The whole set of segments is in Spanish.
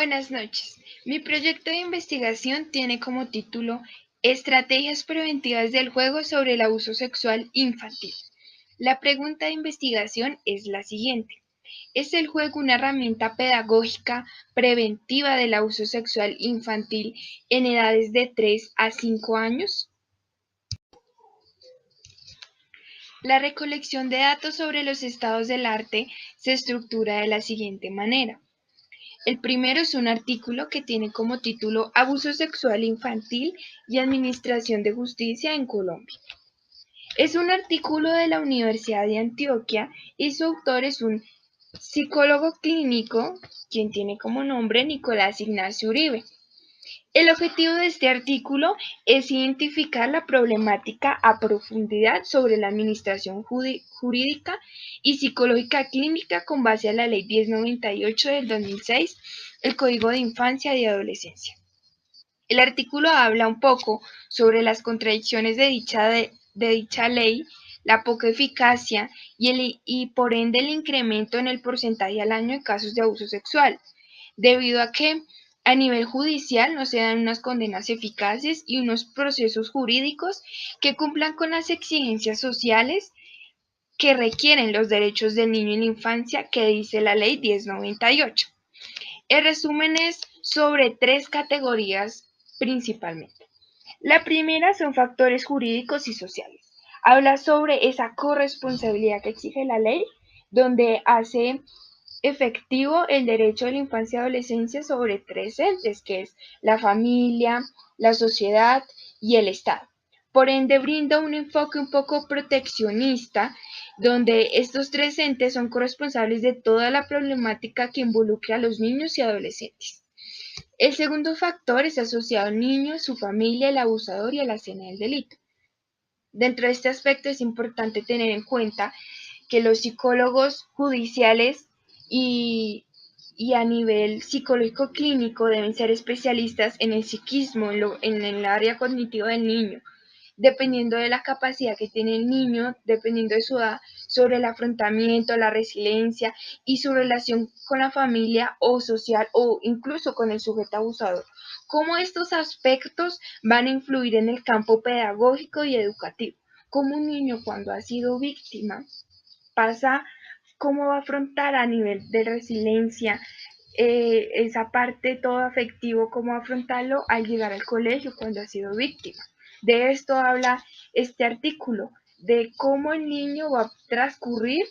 Buenas noches. Mi proyecto de investigación tiene como título Estrategias preventivas del juego sobre el abuso sexual infantil. La pregunta de investigación es la siguiente. ¿Es el juego una herramienta pedagógica preventiva del abuso sexual infantil en edades de 3 a 5 años? La recolección de datos sobre los estados del arte se estructura de la siguiente manera. El primero es un artículo que tiene como título Abuso sexual infantil y administración de justicia en Colombia. Es un artículo de la Universidad de Antioquia y su autor es un psicólogo clínico, quien tiene como nombre Nicolás Ignacio Uribe. El objetivo de este artículo es identificar la problemática a profundidad sobre la administración jurídica y psicológica clínica con base a la Ley 1098 del 2006, el Código de Infancia y Adolescencia. El artículo habla un poco sobre las contradicciones de dicha ley, la poca eficacia y por ende el incremento en el porcentaje al año de casos de abuso sexual, debido a que a nivel judicial no se dan unas condenas eficaces y unos procesos jurídicos que cumplan con las exigencias sociales que requieren los derechos del niño y la infancia que dice la Ley 1098. El resumen es sobre 3 categorías principalmente. La primera son factores jurídicos y sociales. Habla sobre esa corresponsabilidad que exige la ley, donde hace efectivo el derecho de la infancia y adolescencia sobre 3 entes, que es la familia, la sociedad y el Estado. Por ende, brinda un enfoque un poco proteccionista, donde estos 3 entes son corresponsables de toda la problemática que involucra a los niños y adolescentes. El segundo factor es asociado al niño, su familia, el abusador y a la escena del delito. Dentro de este aspecto es importante tener en cuenta que los psicólogos judiciales y, a nivel psicológico clínico deben ser especialistas en el psiquismo, en el área cognitiva del niño, dependiendo de la capacidad que tiene el niño, dependiendo de su edad, sobre el afrontamiento, la resiliencia y su relación con la familia o social o incluso con el sujeto abusador. Cómo estos aspectos van a influir en el campo pedagógico y educativo. Cómo un niño cuando ha sido víctima pasa, cómo va a afrontar a nivel de resiliencia, esa parte todo afectivo, cómo afrontarlo al llegar al colegio cuando ha sido víctima. De esto habla este artículo, de cómo el niño va a transcurrir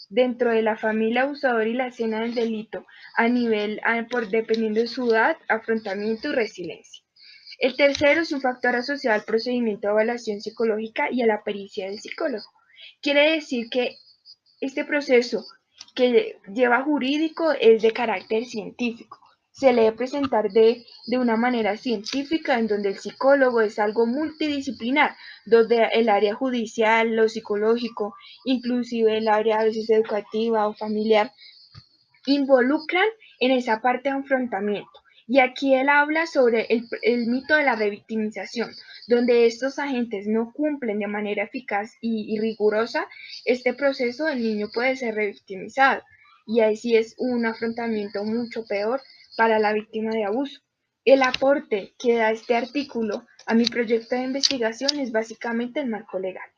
dentro de la familia abusadora y la escena del delito, dependiendo de su edad, afrontamiento y resiliencia. El tercero es un factor asociado al procedimiento de evaluación psicológica y a la pericia del psicólogo. Quiere decir que este proceso que lleva jurídico es de carácter científico. Se le debe presentar de una manera científica, en donde el psicólogo es algo multidisciplinar, donde el área judicial, lo psicológico, inclusive el área a veces educativa o familiar, involucran en esa parte de afrontamiento. Y aquí él habla sobre el mito de la revictimización, donde estos agentes no cumplen de manera eficaz y rigurosa este proceso, el niño puede ser revictimizado. Y ahí sí es un afrontamiento mucho peor para la víctima de abuso. El aporte que da este artículo a mi proyecto de investigación es básicamente el marco legal.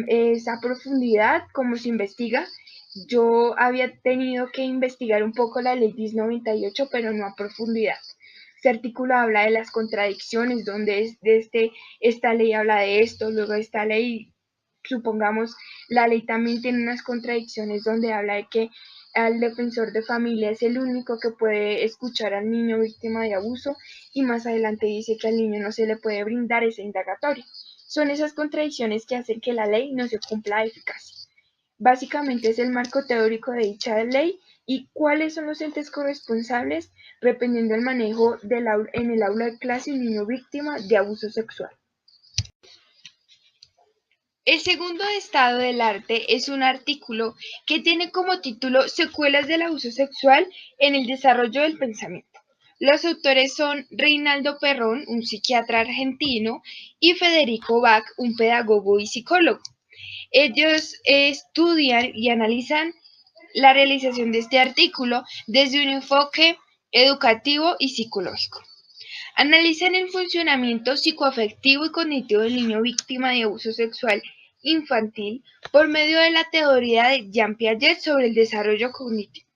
Esa profundidad, como se investiga, yo había tenido que investigar un poco la ley 1098, pero no a profundidad. Este artículo habla de las contradicciones, donde esta ley habla de esto, luego esta ley, supongamos, la ley también tiene unas contradicciones donde habla de que el defensor de familia es el único que puede escuchar al niño víctima de abuso y más adelante dice que al niño no se le puede brindar ese indagatorio. Son esas contradicciones que hacen que la ley no se cumpla eficaz. Básicamente es el marco teórico de dicha ley y cuáles son los entes corresponsables dependiendo del manejo en el aula de clase de un niño víctima de abuso sexual. El segundo estado del arte es un artículo que tiene como título Secuelas del abuso sexual en el desarrollo del pensamiento. Los autores son Reinaldo Perrón, un psiquiatra argentino, y Federico Bach, un pedagogo y psicólogo. Ellos estudian y analizan la realización de este artículo desde un enfoque educativo y psicológico. Analizan el funcionamiento psicoafectivo y cognitivo del niño víctima de abuso sexual infantil por medio de la teoría de Jean Piaget sobre el desarrollo cognitivo.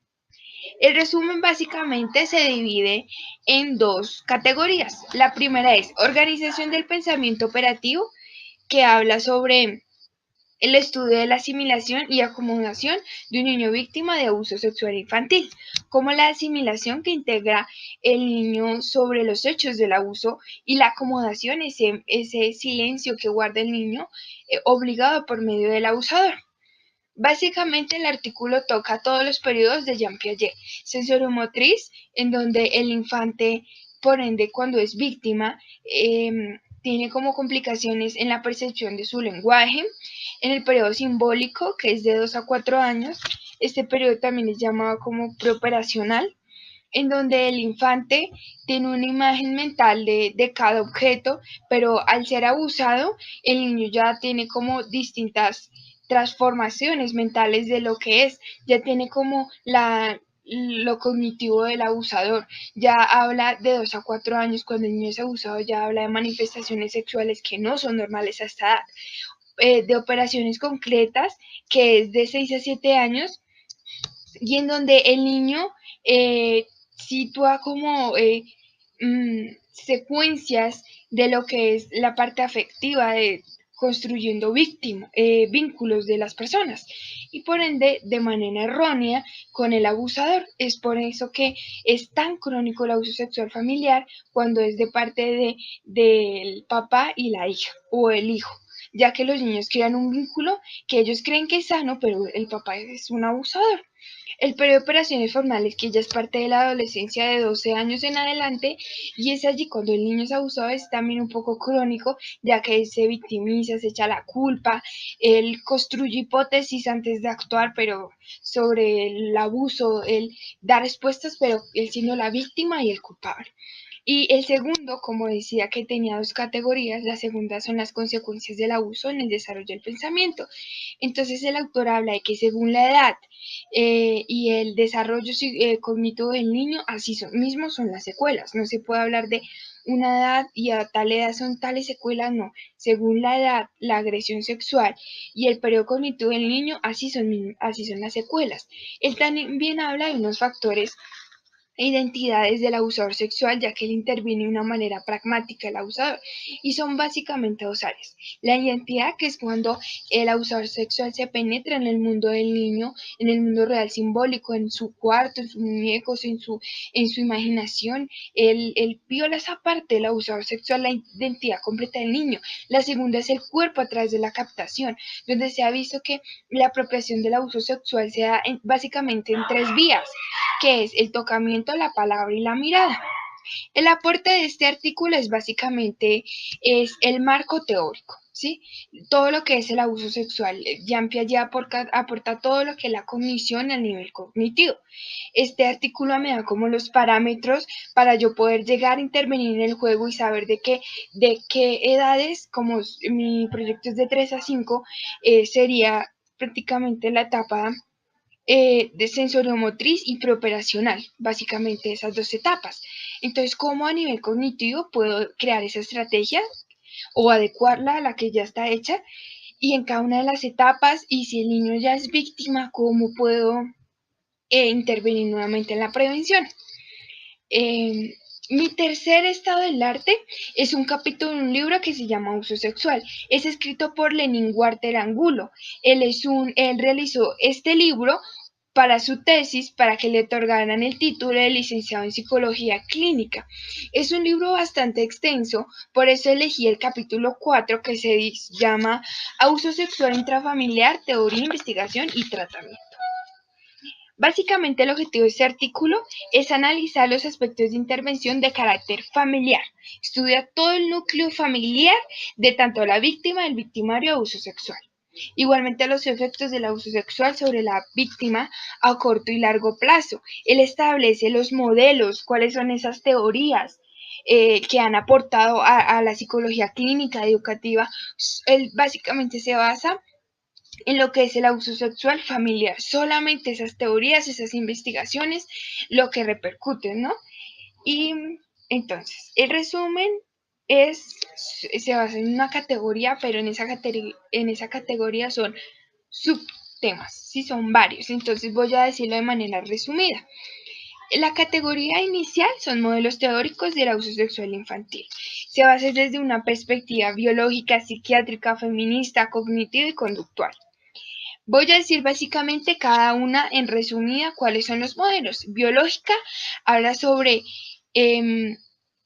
El resumen básicamente se divide en dos categorías. La primera es organización del pensamiento operativo, que habla sobre el estudio de la asimilación y acomodación de un niño víctima de abuso sexual infantil, como la asimilación que integra el niño sobre los hechos del abuso y la acomodación, ese silencio que guarda el niño obligado por medio del abusador. Básicamente el artículo toca todos los periodos de Jean Piaget, sensoriomotriz, en donde el infante, por ende, cuando es víctima, tiene como complicaciones en la percepción de su lenguaje, en el periodo simbólico, que es de 2 a 4 años, este periodo también es llamado como preoperacional, en donde el infante tiene una imagen mental de cada objeto, pero al ser abusado, el niño ya tiene como distintas transformaciones mentales de lo que es, ya tiene como lo cognitivo del abusador, ya habla de 2 a 4 años, cuando el niño es abusado ya habla de manifestaciones sexuales que no son normales a esta edad, de operaciones concretas, que es de 6 a 7 años, y en donde el niño sitúa como secuencias de lo que es la parte afectiva de construyendo vínculos de las personas y por ende de manera errónea con el abusador. Es por eso que es tan crónico el abuso sexual familiar cuando es de parte del papá y la hija o el hijo, ya que los niños crean un vínculo que ellos creen que es sano, pero el papá es un abusador. El periodo de operaciones formales, que ya es parte de la adolescencia de 12 años en adelante, y es allí cuando el niño es abusado, es también un poco crónico, ya que él se victimiza, se echa la culpa, él construye hipótesis antes de actuar, pero sobre el abuso, él da respuestas, pero él siendo la víctima y el culpable. Y el segundo, como decía que tenía dos categorías, la segunda son las consecuencias del abuso en el desarrollo del pensamiento. Entonces el autor habla de que según la edad y el desarrollo cognitivo del niño, así mismos son las secuelas. No se puede hablar de una edad y a tal edad son tales secuelas, no. Según la edad, la agresión sexual y el periodo cognitivo del niño, así son las secuelas. Él también habla de unos factores identidades del abusador sexual, ya que él interviene de una manera pragmática el abusador, y son básicamente dos áreas. La identidad, que es cuando el abusador sexual se penetra en el mundo del niño, en el mundo real simbólico, en su cuarto, en sus muñecos, en su imaginación, él viola esa parte del abusador sexual, la identidad completa del niño. La segunda es el cuerpo a través de la captación, donde se ha visto que la apropiación del abuso sexual se da básicamente en tres vías, que es el tocamiento, la palabra y la mirada. El aporte de este artículo es básicamente el marco teórico, ¿sí? Todo lo que es el abuso sexual. Jean Piaget aporta todo lo que es la cognición al nivel cognitivo. Este artículo me da como los parámetros para yo poder llegar a intervenir en el juego y saber de qué edades, como mi proyecto es de 3 a 5, sería prácticamente la etapa de sensoriomotriz y preoperacional, básicamente esas dos etapas. Entonces, ¿cómo a nivel cognitivo puedo crear esa estrategia o adecuarla a la que ya está hecha? Y en cada una de las etapas, y si el niño ya es víctima, ¿cómo puedo intervenir nuevamente en la prevención? Eh, Mi tercer estado del arte es un capítulo de un libro que se llama Uso Sexual. Es escrito por Lenin Walter Angulo. Él realizó este libro para su tesis, para que le otorgaran el título de licenciado en psicología clínica. Es un libro bastante extenso, por eso elegí el capítulo 4, que se llama Abuso sexual intrafamiliar, teoría, investigación y tratamiento. Básicamente el objetivo de este artículo es analizar los aspectos de intervención de carácter familiar. Estudia todo el núcleo familiar de tanto la víctima del victimario de abuso sexual. Igualmente los efectos del abuso sexual sobre la víctima a corto y largo plazo. Él establece los modelos, cuáles son esas teorías que han aportado a la psicología clínica educativa. Él básicamente se basa en lo que es el abuso sexual familiar. Solamente esas teorías, esas investigaciones, lo que repercuten, ¿no? Y entonces, el resumen se basa en una categoría, pero en esa categoría son subtemas, sí, son varios. Entonces voy a decirlo de manera resumida. La categoría inicial son modelos teóricos del abuso sexual infantil. Se basa desde una perspectiva biológica, psiquiátrica, feminista, cognitiva y conductual. Voy a decir básicamente cada una en resumida cuáles son los modelos. Biológica habla sobre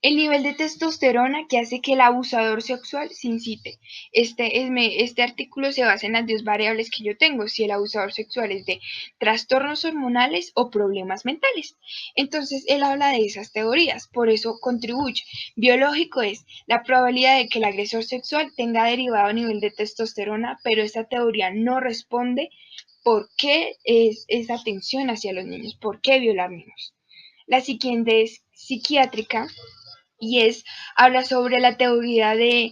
el nivel de testosterona que hace que el abusador sexual se incite. Este artículo se basa en las 10 variables que yo tengo, si el abusador sexual es de trastornos hormonales o problemas mentales. Entonces, él habla de esas teorías, por eso contribuye. Biológico es la probabilidad de que el agresor sexual tenga derivado nivel de testosterona, pero esta teoría no responde por qué es esa tensión hacia los niños, por qué violar niños. La siguiente es psiquiátrica y habla sobre la teoría de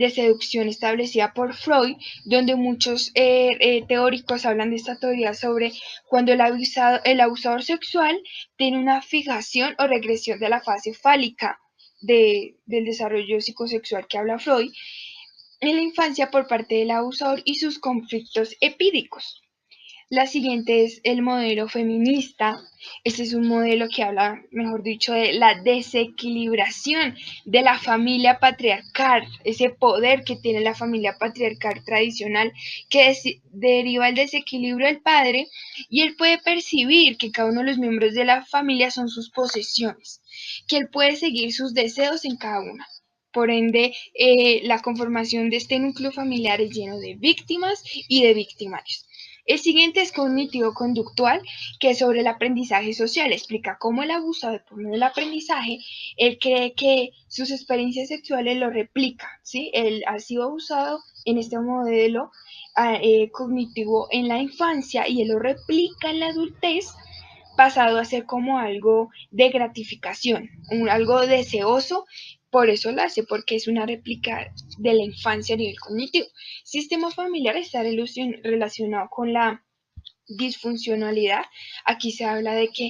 seducción establecida por Freud, donde muchos teóricos hablan de esta teoría sobre cuando el abusador sexual tiene una fijación o regresión de la fase fálica del desarrollo psicosexual que habla Freud en la infancia por parte del abusador y sus conflictos epídicos. La siguiente es el modelo feminista. Este es un modelo que habla, mejor dicho, de la desequilibración de la familia patriarcal, ese poder que tiene la familia patriarcal tradicional que deriva del desequilibrio del padre, y él puede percibir que cada uno de los miembros de la familia son sus posesiones, que él puede seguir sus deseos en cada una. Por ende, la conformación de este núcleo familiar es lleno de víctimas y de victimarios. El siguiente es cognitivo-conductual, que es sobre el aprendizaje social. Explica cómo el abusador, por medio del aprendizaje, él cree que sus experiencias sexuales lo replica, ¿sí? Él ha sido abusado en este modelo cognitivo en la infancia y él lo replica en la adultez, pasado a ser como algo de gratificación, algo deseoso. Por eso lo hace, porque es una réplica de la infancia a nivel cognitivo. Sistema familiar está relacionado con la disfuncionalidad. Aquí se habla de que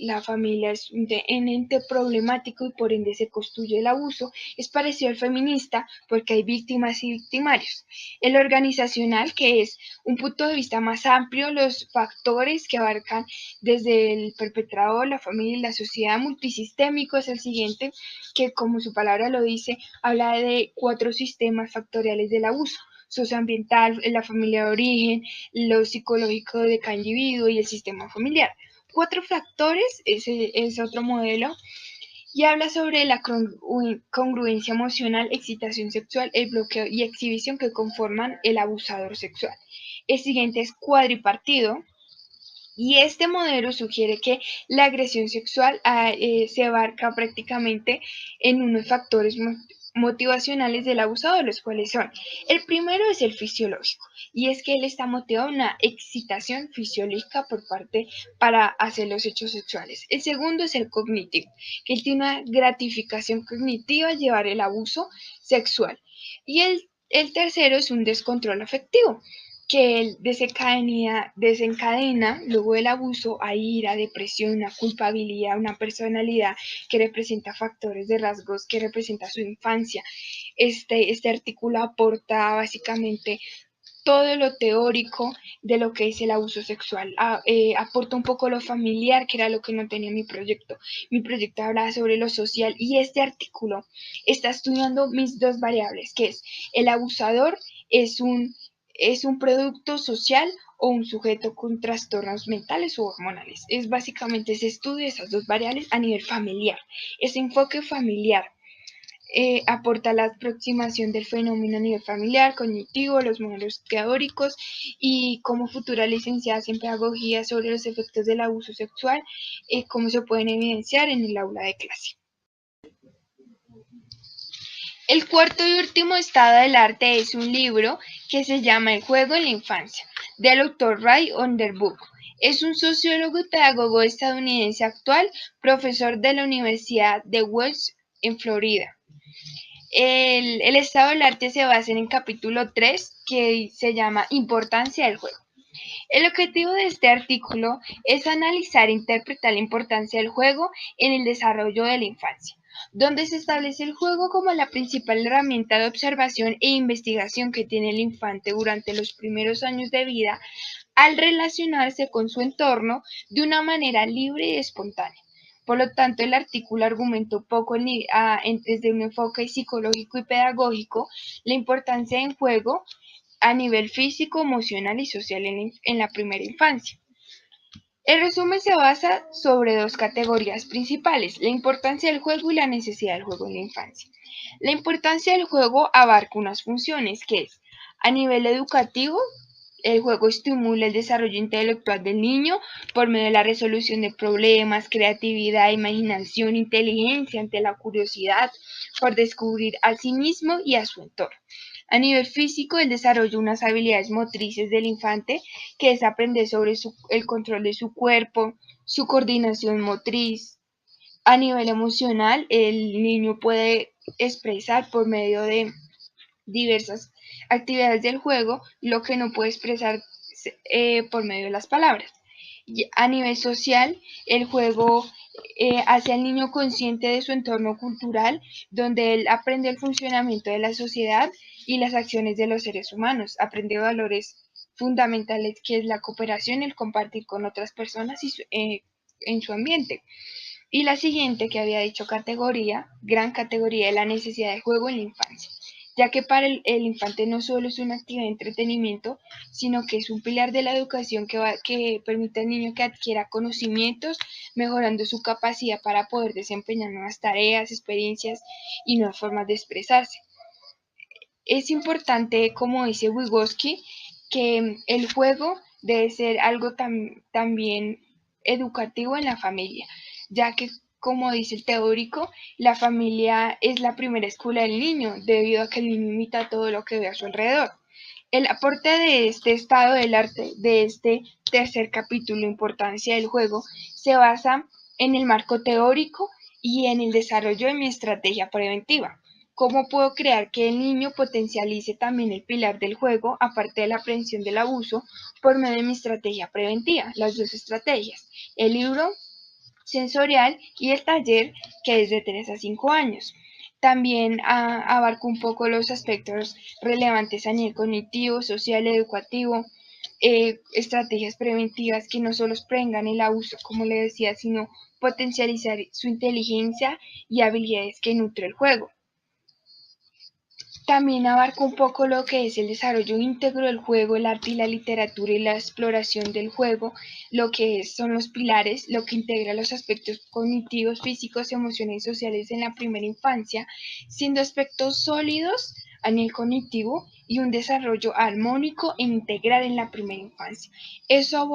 la familia es un ente problemático y por ende se construye el abuso. Es parecido al feminista porque hay víctimas y victimarios. El organizacional, que es un punto de vista más amplio, los factores que abarcan desde el perpetrador, la familia y la sociedad. Multisistémico es el siguiente, que como su palabra lo dice, habla de 4 sistemas factoriales del abuso: socioambiental, la familia de origen, lo psicológico de cada individuo y el sistema familiar. 4 factores, ese es otro modelo, y habla sobre la congruencia emocional, excitación sexual, el bloqueo y exhibición que conforman el abusador sexual. El siguiente es cuadripartido, y este modelo sugiere que la agresión sexual se abarca prácticamente en unos factores motivacionales del abusador, los cuales son: el primero es el fisiológico, y es que él está motivado a una excitación fisiológica por parte para hacer los hechos sexuales. El segundo es el cognitivo, que él tiene una gratificación cognitiva al llevar el abuso sexual. Y el tercero es un descontrol afectivo, que él desencadena luego del abuso a ira, depresión, una culpabilidad, una personalidad que representa factores de rasgos que representa su infancia. Este artículo aporta básicamente todo lo teórico de lo que es el abuso sexual. Aporta un poco lo familiar, que era lo que no tenía mi proyecto. Mi proyecto hablaba sobre lo social, y este artículo está estudiando mis 2 variables, que es: el abusador es un producto social o un sujeto con trastornos mentales o hormonales. Es básicamente ese estudio de esas 2 variables a nivel familiar. Ese enfoque familiar aporta la aproximación del fenómeno a nivel familiar, cognitivo, los modelos teóricos, y como futura licenciada en pedagogía sobre los efectos del abuso sexual, cómo se pueden evidenciar en el aula de clase. El cuarto y último estado del arte es un libro que se llama El juego en la infancia, del autor Ray Underwood. Es un sociólogo y pedagogo estadounidense actual, profesor de la Universidad de West en Florida. El estado del arte se basa en el capítulo 3, que se llama Importancia del juego. El objetivo de este artículo es analizar e interpretar la importancia del juego en el desarrollo de la infancia, donde se establece el juego como la principal herramienta de observación e investigación que tiene el infante durante los primeros años de vida al relacionarse con su entorno de una manera libre y espontánea. Por lo tanto, el artículo argumenta un poco desde un enfoque psicológico y pedagógico la importancia del juego a nivel físico, emocional y social en la primera infancia. El resumen se basa sobre dos categorías principales: la importancia del juego y la necesidad del juego en la infancia. La importancia del juego abarca unas funciones que es: a nivel educativo, el juego estimula el desarrollo intelectual del niño por medio de la resolución de problemas, creatividad, imaginación, inteligencia ante la curiosidad por descubrir a sí mismo y a su entorno. A nivel físico, el desarrollo de unas habilidades motrices del infante, que es aprender sobre el control de su cuerpo, su coordinación motriz. A nivel emocional, el niño puede expresar por medio de diversas actividades del juego lo que no puede expresar por medio de las palabras. Y a nivel social, el juego hace al niño consciente de su entorno cultural, donde él aprende el funcionamiento de la sociedad y las acciones de los seres humanos, aprende valores fundamentales que es la cooperación, el compartir con otras personas en su ambiente. Y la siguiente que había dicho categoría, gran categoría de la necesidad de juego en la infancia, ya que para el infante no solo es una actividad de entretenimiento, sino que es un pilar de la educación que permite al niño que adquiera conocimientos, mejorando su capacidad para poder desempeñar nuevas tareas, experiencias y nuevas formas de expresarse. Es importante, como dice Vygotsky, que el juego debe ser algo también educativo en la familia, ya que, como dice el teórico, la familia es la primera escuela del niño, debido a que el niño imita todo lo que ve a su alrededor. El aporte de este estado del arte, de este tercer capítulo, Importancia del juego, se basa en el marco teórico y en el desarrollo de mi estrategia preventiva. ¿Cómo puedo crear que el niño potencialice también el pilar del juego, aparte de la prevención del abuso, por medio de mi estrategia preventiva? Las dos estrategias, el libro sensorial y el taller, que es de 3 a 5 años. También abarca un poco los aspectos relevantes a nivel cognitivo, social, educativo, estrategias preventivas que no solo prevengan el abuso, como le decía, sino potencializar su inteligencia y habilidades que nutre el juego. También abarca un poco lo que es el desarrollo íntegro del juego, el arte y la literatura y la exploración del juego, lo que son los pilares, lo que integra los aspectos cognitivos, físicos, emocionales y sociales en la primera infancia, siendo aspectos sólidos a nivel cognitivo y un desarrollo armónico e integral en la primera infancia. Eso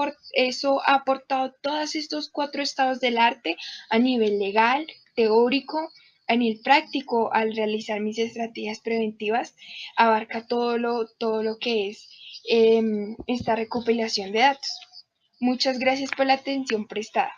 ha aportado todos estos 4 estados del arte a nivel legal, teórico, a nivel práctico. Al realizar mis estrategias preventivas, abarca todo lo que es esta recopilación de datos. Muchas gracias por la atención prestada.